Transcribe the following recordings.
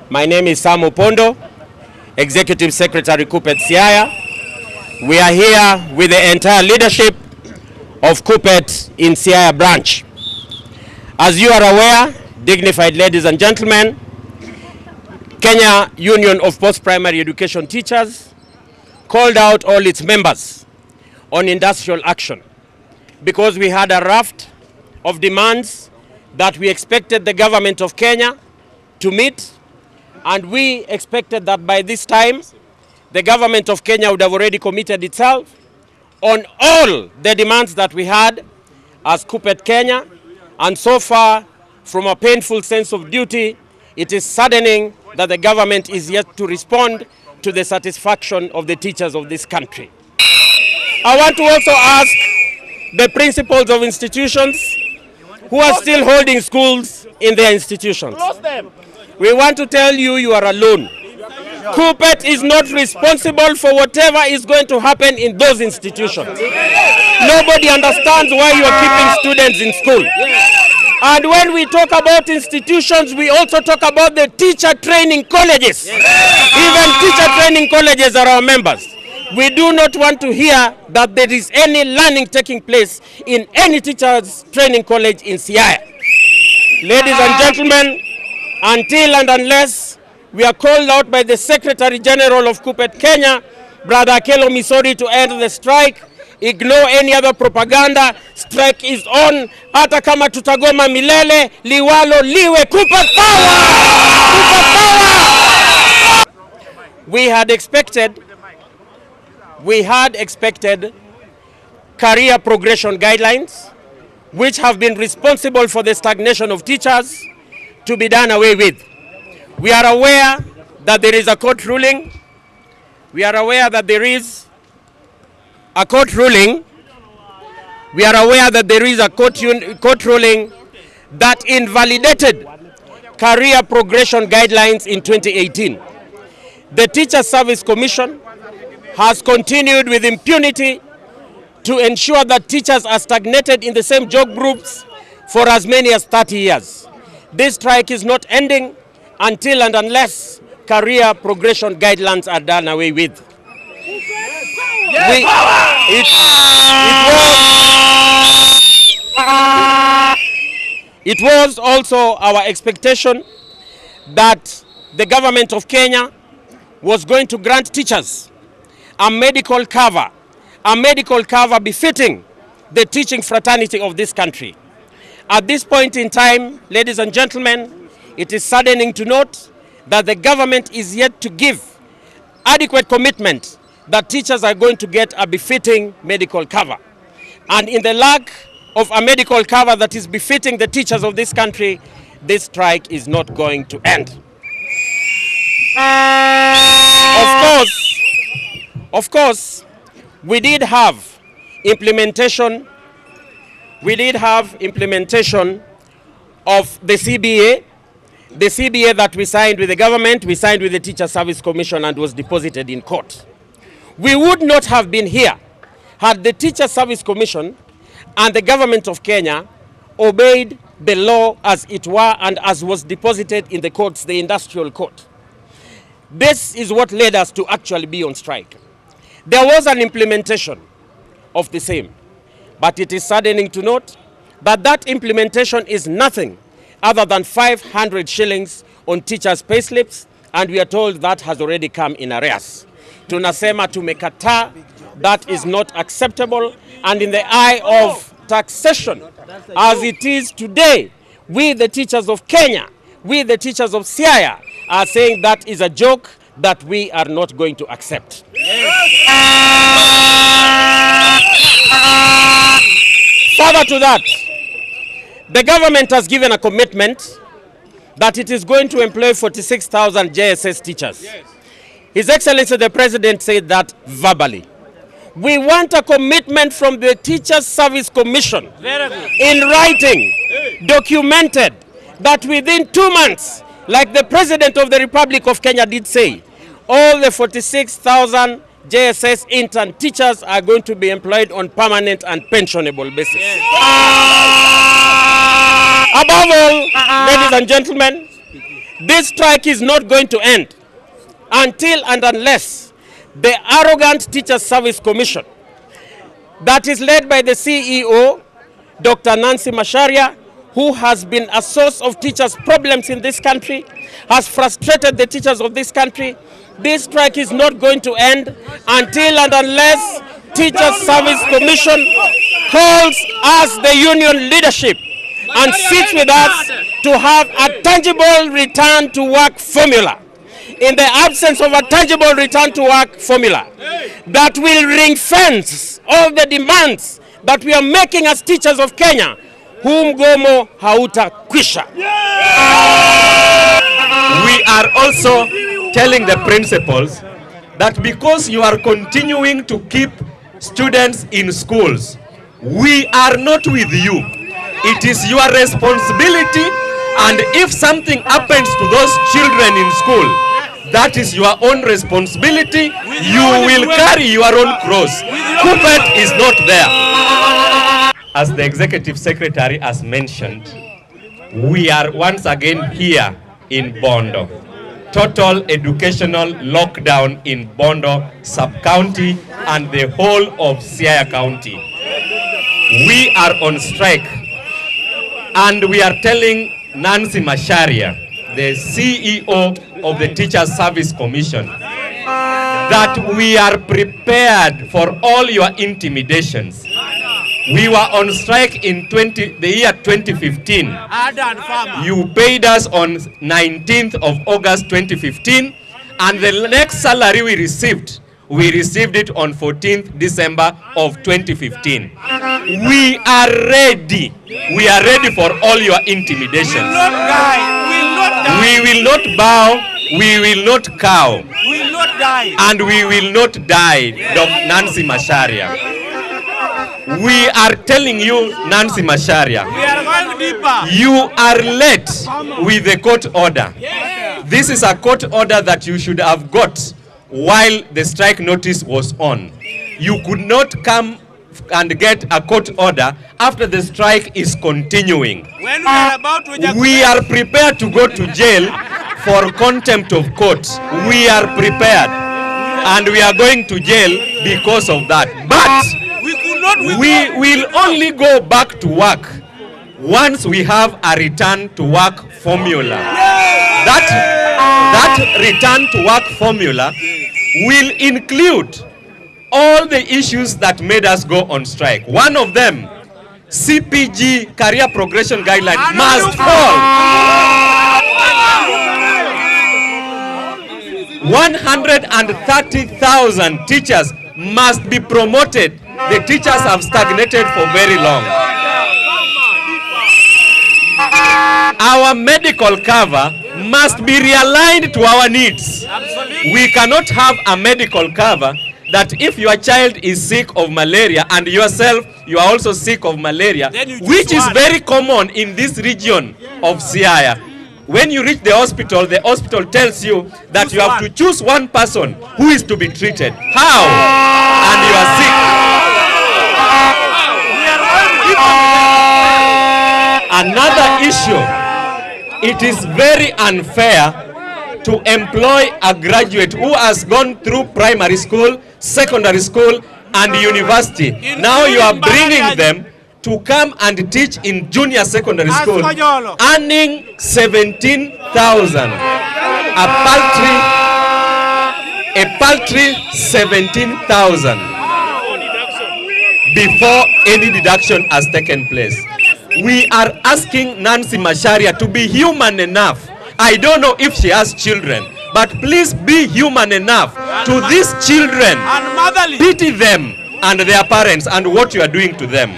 My name is Sam Opondo, Executive Secretary Kuppet Siaya. We are here with the entire leadership of Kuppet in Siaya branch. As you are aware, dignified ladies and gentlemen, Kenya Union of Post-Primary Education Teachers called out all its members on industrial action because we had a raft of demands that we expected the government of Kenya to meet, and we expected that by this time the government of Kenya would have already committed itself on all the demands that we had as Kuppet Kenya. And so far, from a painful sense of duty, it is saddening that the government is yet to respond to the satisfaction of the teachers of this country. I want to also ask the principals of institutions who are still holding schools in their institutions. We want to tell you, you are alone. Kuppet is not responsible for whatever is going to happen in those institutions. Nobody understands why you are keeping students in school. And when we talk about institutions, we also talk about the teacher training colleges. Even teacher training colleges are our members. We do not want to hear that there is any learning taking place in any teachers training college in Siaya. Ladies and gentlemen, until and unless we are called out by the Secretary General of Kuppet Kenya, Brother Akelo Misori, to end the strike, ignore any other propaganda. Strike is on. Hata kama tutagoma milele, liwalo liwe. Kuppet power! Kuppet power! We had expected career progression guidelines, which have been responsible for the stagnation of teachers, to be done away with. We are aware that there is a court ruling. We are aware that there is a court ruling. We are aware that there is a court ruling that invalidated career progression guidelines in 2018. The Teacher Service Commission has continued with impunity to ensure that teachers are stagnated in the same job groups for as many as 30 years. This strike is not ending until and unless career progression guidelines are done away with. It was also our expectation that the government of Kenya was going to grant teachers a medical cover befitting the teaching fraternity of this country. At this point in time, ladies and gentlemen, it is saddening to note that the government is yet to give adequate commitment that teachers are going to get a befitting medical cover. And in the lack of a medical cover that is befitting the teachers of this country, this strike is not going to end. Of course, we did have implementation of the CBA. The CBA that we signed with the government, we signed with the Teacher Service Commission and was deposited in court. We would not have been here had the Teacher Service Commission and the government of Kenya obeyed the law as it were and as was deposited in the courts, the industrial court. This is what led us to actually be on strike. There was an implementation of the same, but it is saddening to note that that implementation is nothing other than 500 shillings on teachers' payslips, and we are told that has already come in arrears. Tunasema tumekataa, that is not acceptable, and in the eye of taxation, as it is today, we the teachers of Kenya, we the teachers of Siaya are saying that is a joke that we are not going to accept. Further to that, the government has given a commitment that it is going to employ 46,000 JSS teachers. His Excellency the President said that verbally. We want a commitment from the Teacher Service Commission in writing, documented, that within 2 months, like the President of the Republic of Kenya did say, all the 46,000 JSS intern teachers are going to be employed on permanent and pensionable basis. Above all, ladies and gentlemen, This strike is not going to end until and unless the arrogant Teachers Service Commission that is led by the CEO, Dr. Nancy Macharia, who has been a source of teachers' problems in this country, has frustrated the teachers of this country. This strike is not going to end until and unless Teachers Service Commission calls us, the union leadership, and sits with us to have a tangible return to work formula. In the absence of a tangible return to work formula that will ring fence all the demands that we are making as teachers of Kenya, mgomo hautakwisha. We are also telling the principals that because you are continuing to keep students in schools, we are not with you. It is your responsibility, and if something happens to those children in school, that is your own responsibility. You will carry your own cross. Kuppet is not there. As the Executive Secretary has mentioned, we are once again here in Bondo. Total educational lockdown in Bondo sub-county and the whole of Siaya County. We are on strike, and we are telling Nancy Macharia, the CEO of the Teachers Service Commission, that we are prepared for all your intimidations. We were on strike in the year 2015. You paid us on 19th of August 2015, and the next salary we received it on 14th December of 2015. We are ready. We are ready for all your intimidations. We will not bow, we will not cow, and we will not die, Dr. Nancy Macharia. We are telling you, Nancy Macharia, you are late with the court order. This is a court order that you should have got while the strike notice was on. You could not come and get a court order after the strike is continuing. When we are about to we are prepared to go to jail for contempt of court. We are prepared, and we are going to jail because of that. But we will only go back to work once we have a return to work formula. That return to work formula will include all the issues that made us go on strike. One of them, CPG, career progression guideline, must fall. 130,000 teachers must be promoted. The teachers have stagnated for very long. Our medical cover must be realigned to our needs. We cannot have a medical cover that if your child is sick of malaria and yourself you are also sick of malaria, which is very common in this region of Siaya. When you reach the hospital tells you that you have to choose one person who is to be treated. How? And you are sick. Another issue, it is very unfair to employ a graduate who has gone through primary school, secondary school, and university. Now you are bringing them to come and teach in junior secondary school, earning 17,000. A paltry 17,000 before any deduction has taken place. We are asking Nancy Macharia to be human enough. I don't know if she has children, but please be human enough to these children. Pity them and their parents and what you are doing to them.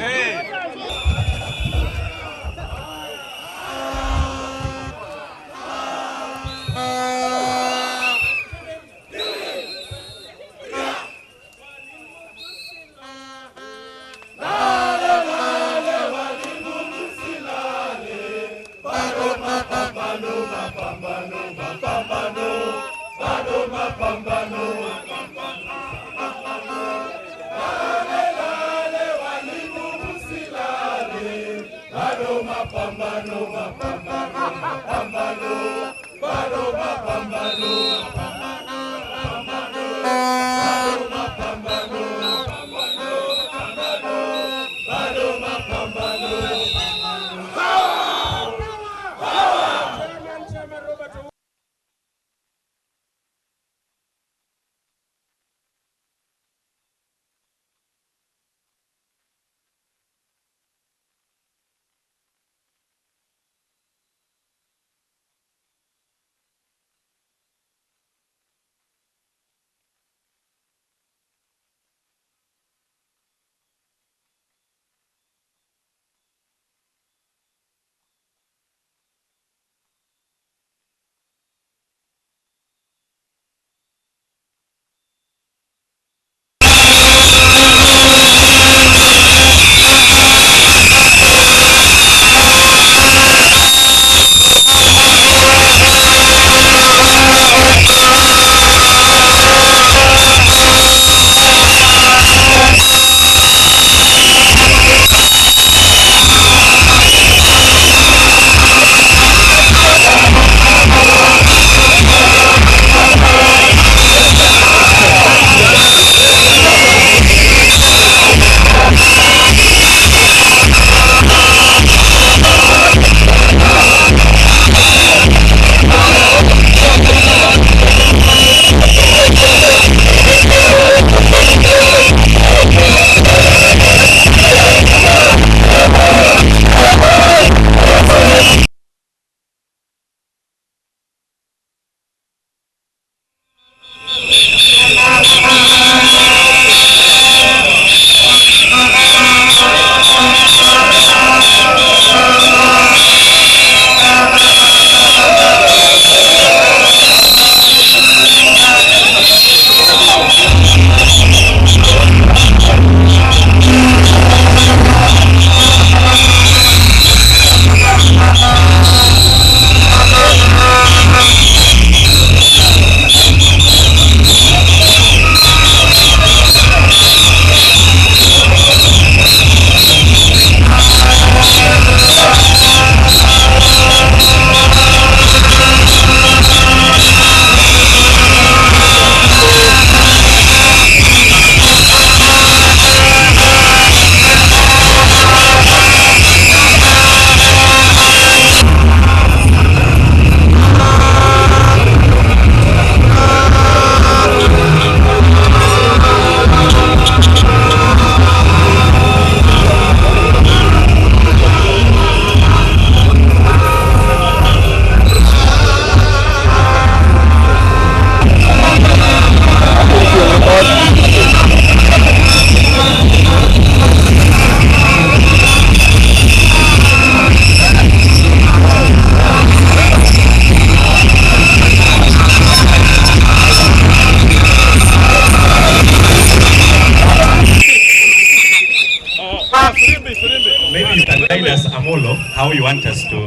how you want us to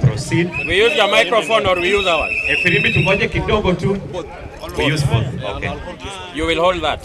proceed. We use your microphone or we use ours? Firimbi tungoje kidogo tu. We use both. Okay. You will hold that.